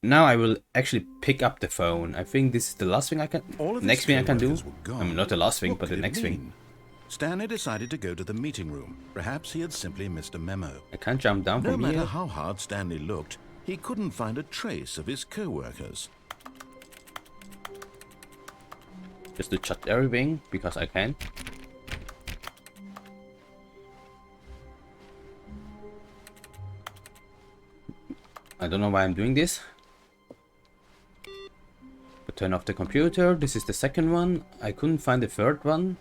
now I will actually pick up the phone. I think this is the last thing I can... Next thing I can do. I mean, not the last thing, but the next thing. Stanley decided to go to the meeting room. Perhaps he had simply missed a memo. I can't jump down from here. No matter how hard Stanley looked, he couldn't find a trace of his co-workers. Just to shut everything, because I can. I don't know why I'm doing this. But turn off the computer. This is the second one. I couldn't find the third one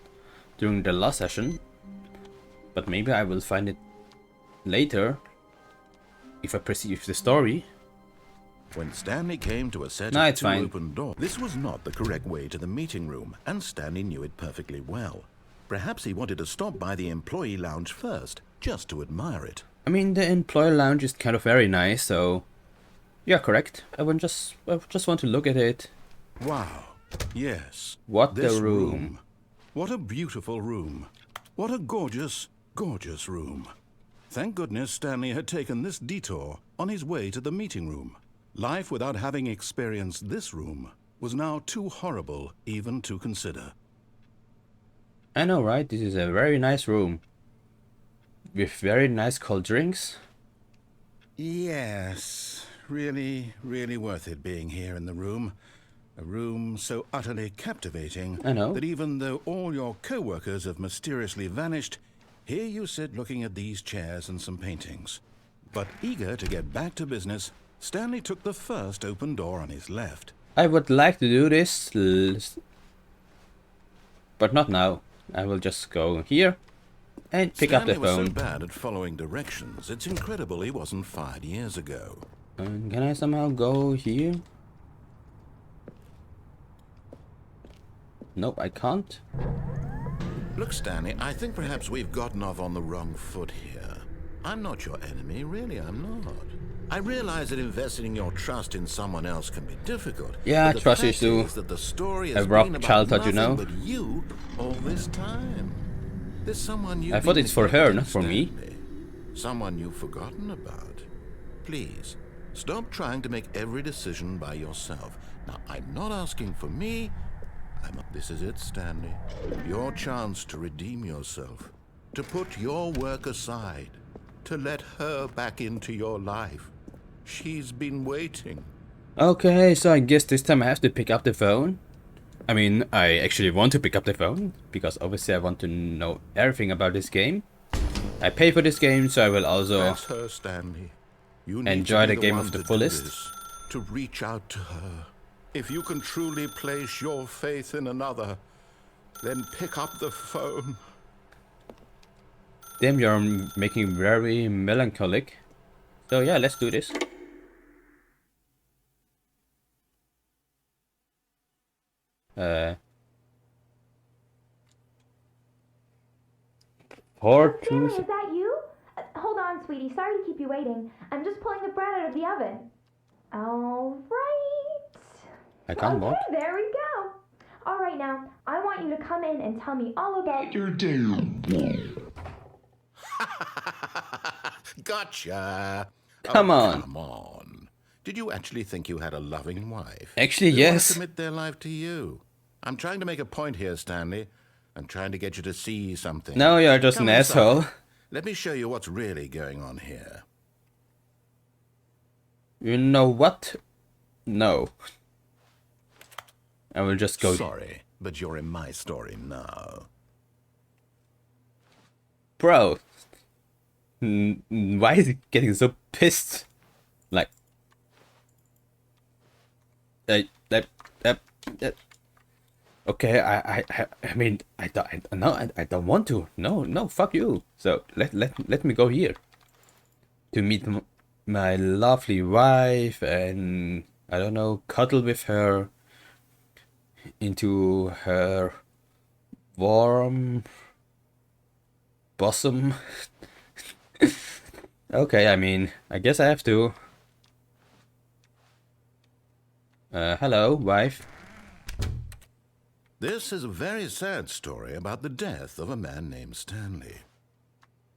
during the last session. But maybe I will find it later if I proceed with the story. When Stanley came to a set of two open doors, this was not the correct way to the meeting room, and Stanley knew it perfectly well. Perhaps he wanted to stop by the employee lounge first, just to admire it. I mean, the employee lounge is kind of very nice, so... Yeah, correct. I just want to look at it. Wow. Yes. What the room. What a beautiful room. What a gorgeous, gorgeous room. Thank goodness Stanley had taken this detour on his way to the meeting room. Life without having experienced this room was now too horrible even to consider. I know, right? This is a very nice room. With very nice cold drinks. Yes. Really, really worth it being here in the room. A room so utterly captivating that even though all your co-workers have mysteriously vanished, here you sit looking at these chairs and some paintings. But eager to get back to business, Stanley took the first open door on his left. I would like to do this, but not now. I will just go here and pick up the phone. Stanley was so bad at following directions, it's incredible he wasn't fired years ago. Can I somehow go here? Nope, I can't. Look, Stanley, I think perhaps we've gotten off on the wrong foot here. I'm not your enemy, really, I'm not. I realize that investing your trust in someone else can be difficult. Yeah, trust issues. A rough childhood, you know. But you, all this time. There's someone you. I thought it's for her, not for me. Someone you've forgotten about. Please, stop trying to make every decision by yourself. Now, I'm not asking for me. This is it, Stanley. Your chance to redeem yourself. To put your work aside. To let her back into your life. She's been waiting. Okay, so I guess this time I have to pick up the phone. I mean, I actually want to pick up the phone, because obviously I want to know everything about this game. I pay for this game, so I will also That's her, Stanley. You need enjoy to be the game one of the to fullest. to reach out to her. If you can truly place your faith in another, then pick up the phone. Damn, you're making very melancholic. So yeah, let's do this. Sammy, is that you? Hold on, sweetie. Sorry to keep you waiting. I'm just pulling the bread out of the oven. All right. I can't walk. Okay, there we go. All right, now, I want you to come in and tell me all about your day. Gotcha. Come on. Come on. Did you actually think you had a loving wife? Actually, They yes. want to commit their life to you. I'm trying to make a point here, Stanley. I'm trying to get you to see something. No, you're just an asshole. Let me show you what's really going on here. You know what? No. I will just go. Sorry, but you're in my story now. Bro. Why is he getting so pissed? Like. Okay, I mean, I don't want to. No, fuck you. So let me go here to meet my lovely wife and I don't know, cuddle with her into her warm bosom. Okay, I mean, I guess I have to. Hello, wife. This is a very sad story about the death of a man named Stanley.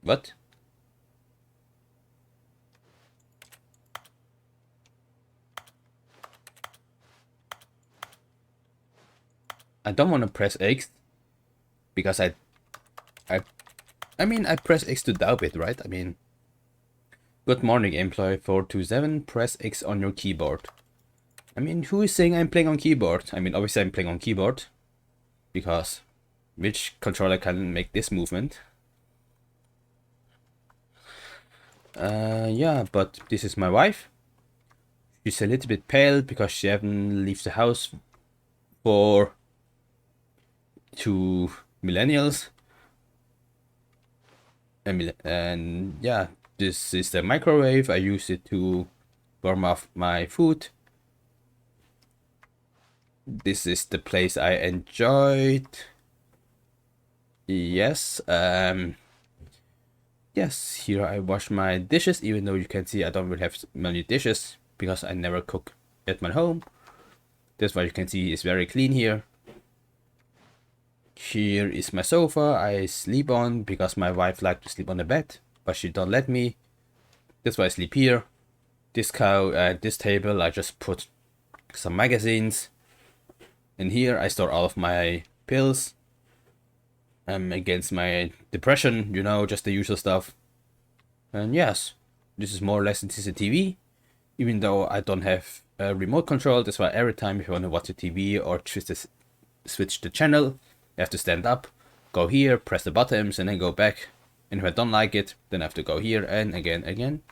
What? I don't want to press X because I mean I press X to doubt it, right? I mean, good morning, employee 427. Press X on your keyboard. I mean, who is saying I'm playing on keyboard? I mean, obviously I'm playing on keyboard because which controller can make this movement? Yeah, but this is my wife. She's a little bit pale because she haven't left the house for 2 millennials. And yeah, this is the microwave. I use it to warm up my food. This is the place I enjoyed. Yes, yes, here I wash my dishes, even though you can see I don't really have many dishes because I never cook at my home. That's why you can see it's very clean here. Here is my sofa I sleep on because my wife likes to sleep on the bed, but she don't let me. That's why I sleep here. This this table I just put some magazines. And here I store all of my pills. Against my depression, you know, just the usual stuff. And yes, this is more or less this is a TV. Even though I don't have a remote control, that's why every time if you want to watch a TV or switch the channel, you have to stand up, go here, press the buttons, and then go back. And if I don't like it, then I have to go here and again.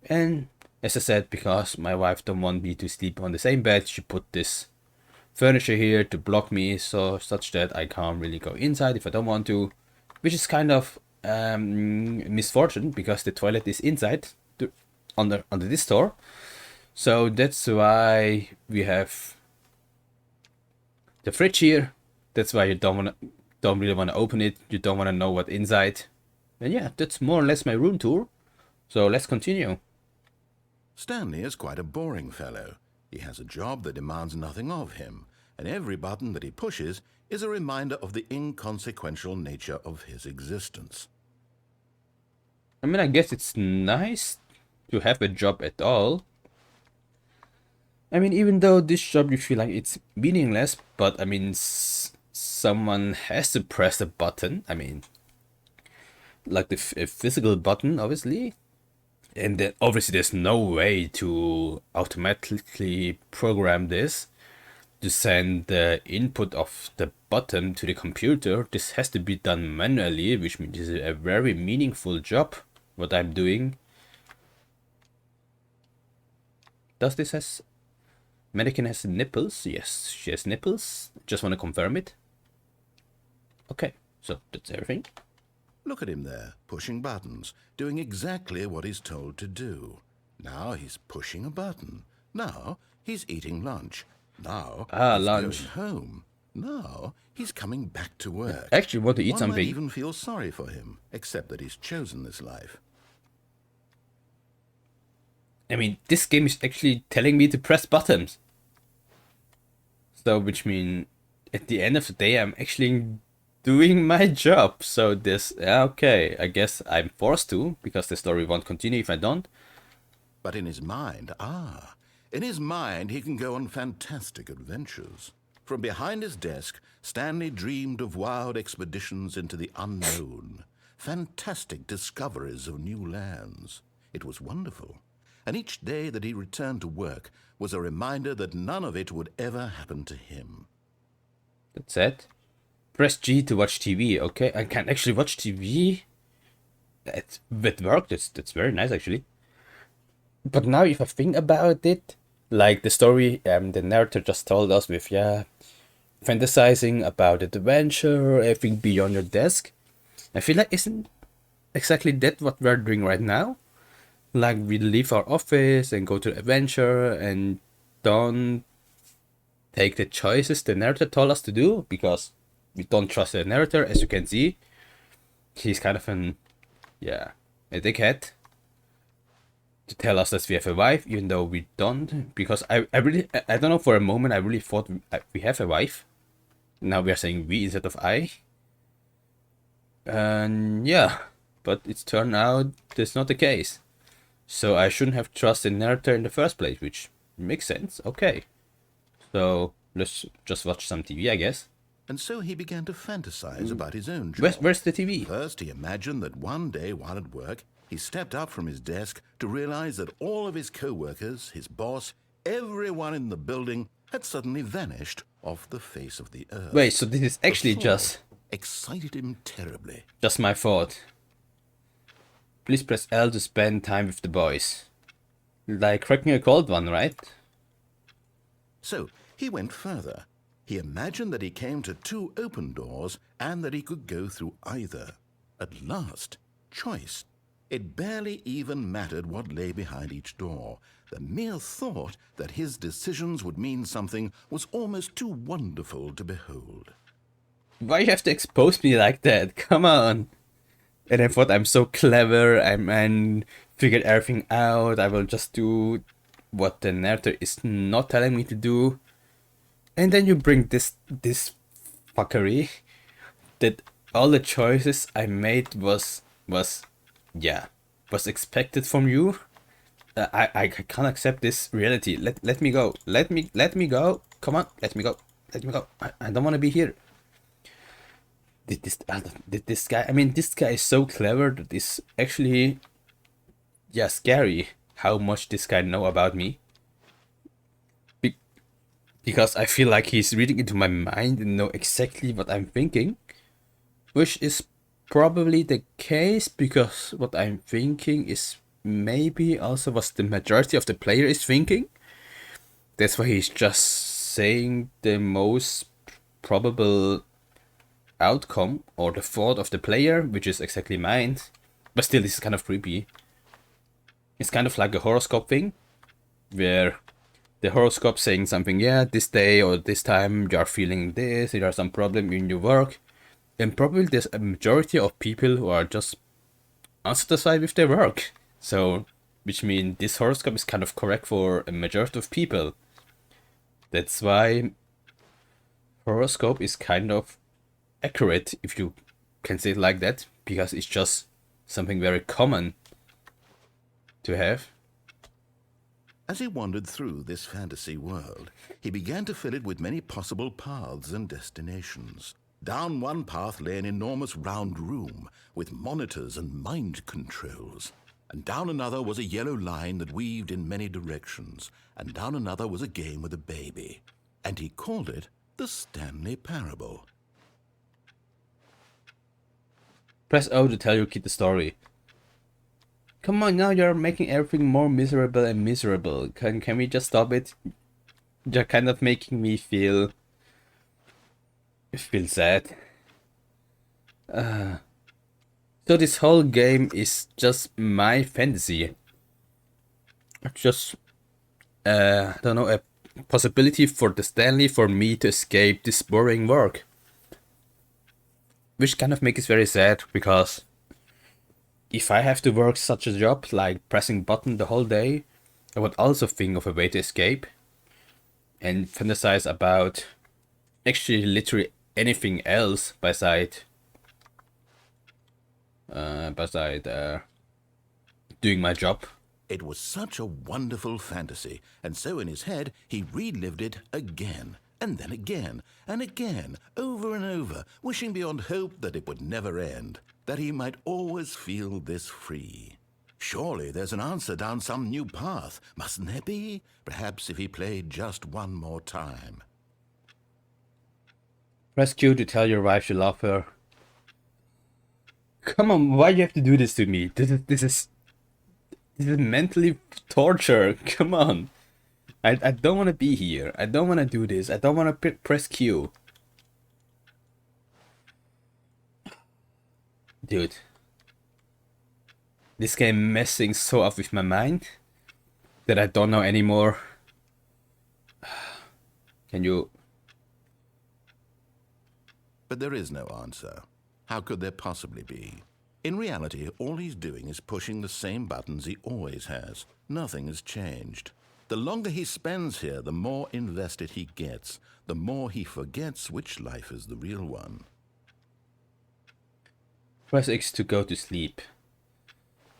And as I said, because my wife don't want me to sleep on the same bed, she put this furniture here to block me, so such that I can't really go inside if I don't want to, which is kind of misfortune because the toilet is inside under this door. So that's why we have the fridge here. That's why you don't really want to open it. You don't want to know what's inside. And yeah, that's more or less my room tour. So let's continue. Stanley is quite a boring fellow. He has a job that demands nothing of him, and every button that he pushes is a reminder of the inconsequential nature of his existence. I mean, I guess it's nice to have a job at all. I mean, even though this job you feel like it's meaningless, but I mean, someone has to press a button. I mean, like the physical button, obviously. And then obviously there's no way to automatically program this to send the input of the button to the computer. This has to be done manually, which means it's a very meaningful job what I'm doing. Does this has mannequin has nipples? Yes, she has nipples. Just want to confirm it. Okay, so that's everything. Look at him there, pushing buttons, doing exactly what he's told to do. Now he's pushing a button. Now he's eating lunch. Now he's lunch. going home. Now he's coming back to work. I actually want to eat One something. might even feel sorry for him, except that he's chosen this life. I mean, this game is actually telling me to press buttons. So, which means at the end of the day, I'm actually doing my job. So this, okay, I guess I'm forced to, because the story won't continue if I don't. But in his mind, in his mind he can go on fantastic adventures. From behind his desk, Stanley dreamed of wild expeditions into the unknown, fantastic discoveries of new lands. It was wonderful. And each day that he returned to work was a reminder that none of it would ever happen to him. That's it. Press G to watch TV. Okay, I can actually watch TV. That worked. That's very nice actually. But now if I think about it, like the story the narrator just told us with fantasizing about adventure, everything beyond your desk. I feel like isn't exactly that what we're doing right now? Like we leave our office and go to adventure and don't take the choices the narrator told us to do because we don't trust the narrator, as you can see. He's kind of a dickhead to tell us that we have a wife, even though we don't. Because I don't know, for a moment I really thought we have a wife. Now we are saying we instead of I. And yeah, but it's turned out that's not the case. So I shouldn't have trusted the narrator in the first place, which makes sense. Okay. So let's just watch some TV, I guess. And so he began to fantasize about his own job. Where's the TV? First, he imagined that one day while at work, he stepped up from his desk to realize that all of his co-workers, his boss, everyone in the building had suddenly vanished off the face of the earth. Wait, so this is actually The just thought excited him terribly. my thought. Please press L to spend time with the boys. Like cracking a cold one, right? So he went further. He imagined that he came to 2 open doors and that he could go through either. At last, choice. It barely even mattered what lay behind each door. The mere thought that his decisions would mean something was almost too wonderful to behold. Why you have to expose me like that? Come on. And I thought I'm so clever, and figured everything out. I will just do what the narrator is not telling me to do. And then you bring this fuckery that all the choices I made was expected from you. I can't accept this reality. Let me go. Let me go. Come on, let me go. Let me go. I don't want to be here. This guy. I mean, this guy is so clever that it's actually scary how much this guy know about me. Because I feel like he's reading into my mind and know exactly what I'm thinking, which is probably the case, because what I'm thinking is maybe also what the majority of the player is thinking. That's why he's just saying the most probable outcome or the thought of the player, which is exactly mine. But still, this is kind of creepy. It's kind of like a horoscope thing, where the horoscope saying something, this day or this time you are feeling this, there are some problem in your work. And probably there's a majority of people who are just unsatisfied with their work. So, which means this horoscope is kind of correct for a majority of people. That's why horoscope is kind of accurate, if you can say it like that, because it's just something very common to have. As he wandered through this fantasy world, he began to fill it with many possible paths and destinations. Down one path lay an enormous round room with monitors and mind controls. And down another was a yellow line that weaved in many directions. And down another was a game with a baby. And he called it the Stanley Parable. Press O to tell your kid the story. Come on, now you're making everything more miserable and miserable. Can we just stop it? You're kind of making me feel sad. So this whole game is just my fantasy. Just I don't know, a possibility for the Stanley for me to escape this boring work. Which kind of makes it very sad, because if I have to work such a job, like pressing button the whole day, I would also think of a way to escape and fantasize about actually literally anything else beside doing my job. It was such a wonderful fantasy, and so in his head he relived it again, and then again, and again, over and over, wishing beyond hope that it would never end, that he might always feel this free. Surely there's an answer down some new path, mustn't there be? Perhaps if he played just one more time. Press Q to tell your wife you love her. Come on, why do you have to do this to me? This is mentally torture. Come on. I don't want to be here. I don't want to do this. I don't want to press Q. Dude. This game messing so up with my mind that I don't know anymore. Can you... But there is no answer. How could there possibly be? In reality, all he's doing is pushing the same buttons he always has. Nothing has changed. The longer he spends here, the more invested he gets, the more he forgets which life is the real one. Press X to go to sleep.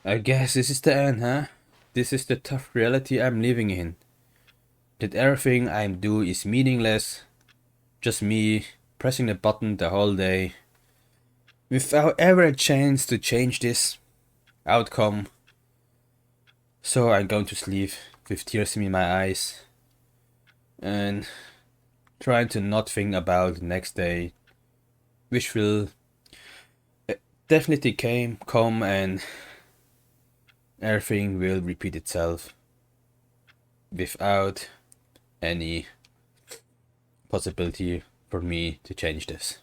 I guess this is the end, huh? This is the tough reality I'm living in. that everything I do is meaningless, just me pressing the button the whole day, without ever a chance to change this outcome. So I'm going to sleep with tears in my eyes and trying to not think about the next day, which will definitely come and everything will repeat itself without any possibility for me to change this.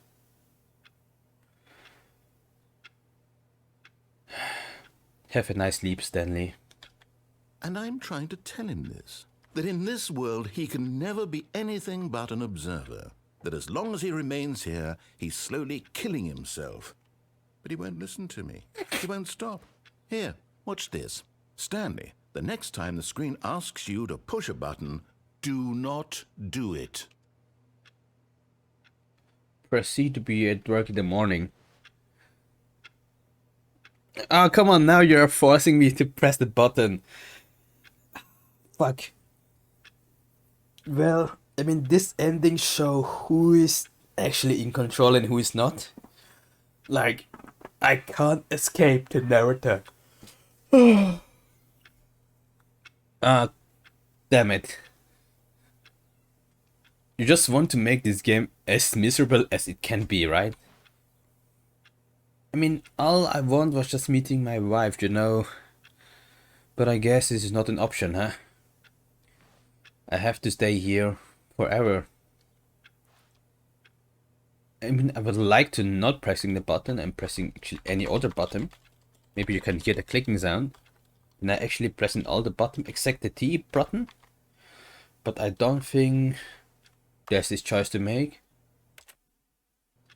Have a nice sleep, Stanley. And I'm trying to tell him this, that in this world he can never be anything but an observer, that as long as he remains here, he's slowly killing himself. But he won't listen to me. He won't stop. Here, watch this. Stanley, the next time the screen asks you to push a button, do not do it. Proceed to be at work in the morning. Oh, come on, now you're forcing me to press the button. Fuck. Well, I mean, this ending show who is actually in control and who is not. Like, I can't escape the narrator. Ah, damn it. You just want to make this game as miserable as it can be, right? I mean, all I want was just meeting my wife, you know. But I guess this is not an option, huh? I have to stay here forever. I mean, I would like to not pressing the button and pressing actually any other button. Maybe you can hear the clicking sound. And I actually pressing all the button except the T button. But I don't think there's this choice to make.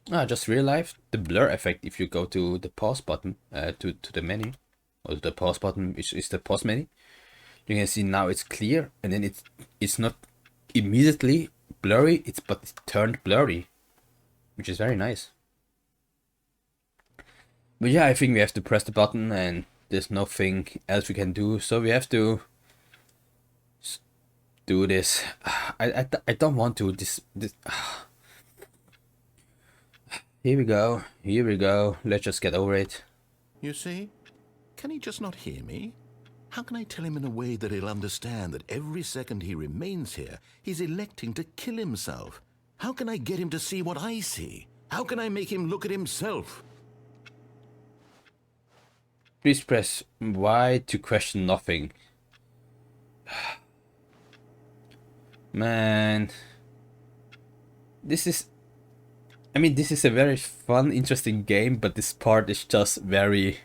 I just realized the blur effect if you go to the pause button, to the menu, or the pause button, which is the pause menu. You can see now it's clear, and then it's not immediately blurry, but it's turned blurry, which is very nice. But yeah, I think we have to press the button, and there's nothing else we can do, so we have to do this. I don't want to this. Here we go. Let's just get over it. You see? Can he just not hear me? How can I tell him in a way that he'll understand that every second he remains here, he's electing to kill himself? How can I get him to see what I see? How can I make him look at himself? Please press Y to question nothing. Man, this is a very fun, interesting game, but this part is just very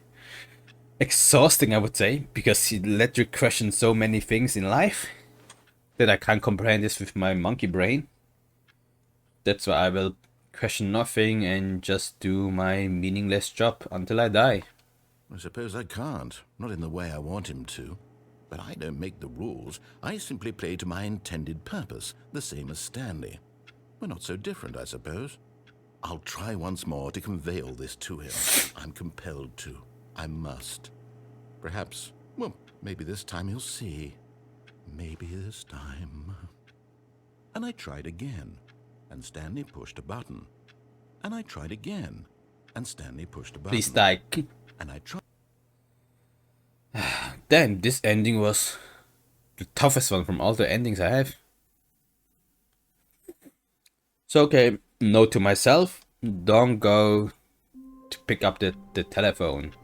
exhausting, I would say, because it let you question so many things in life that I can't comprehend this with my monkey brain. That's why I will question nothing and just do my meaningless job until I die. I suppose I can't, not in the way I want him to. But I don't make the rules. I simply play to my intended purpose, the same as Stanley. We're not so different, I suppose. I'll try once more to convey all this to him. I'm compelled to. I must. Perhaps, well, maybe this time he'll see. Maybe this time. And I tried again, and Stanley pushed a button. And I tried again, and Stanley pushed a button. Please die. And I tried. Damn, this ending was the toughest one from all the endings I have. So okay, note to myself, don't go to pick up the telephone.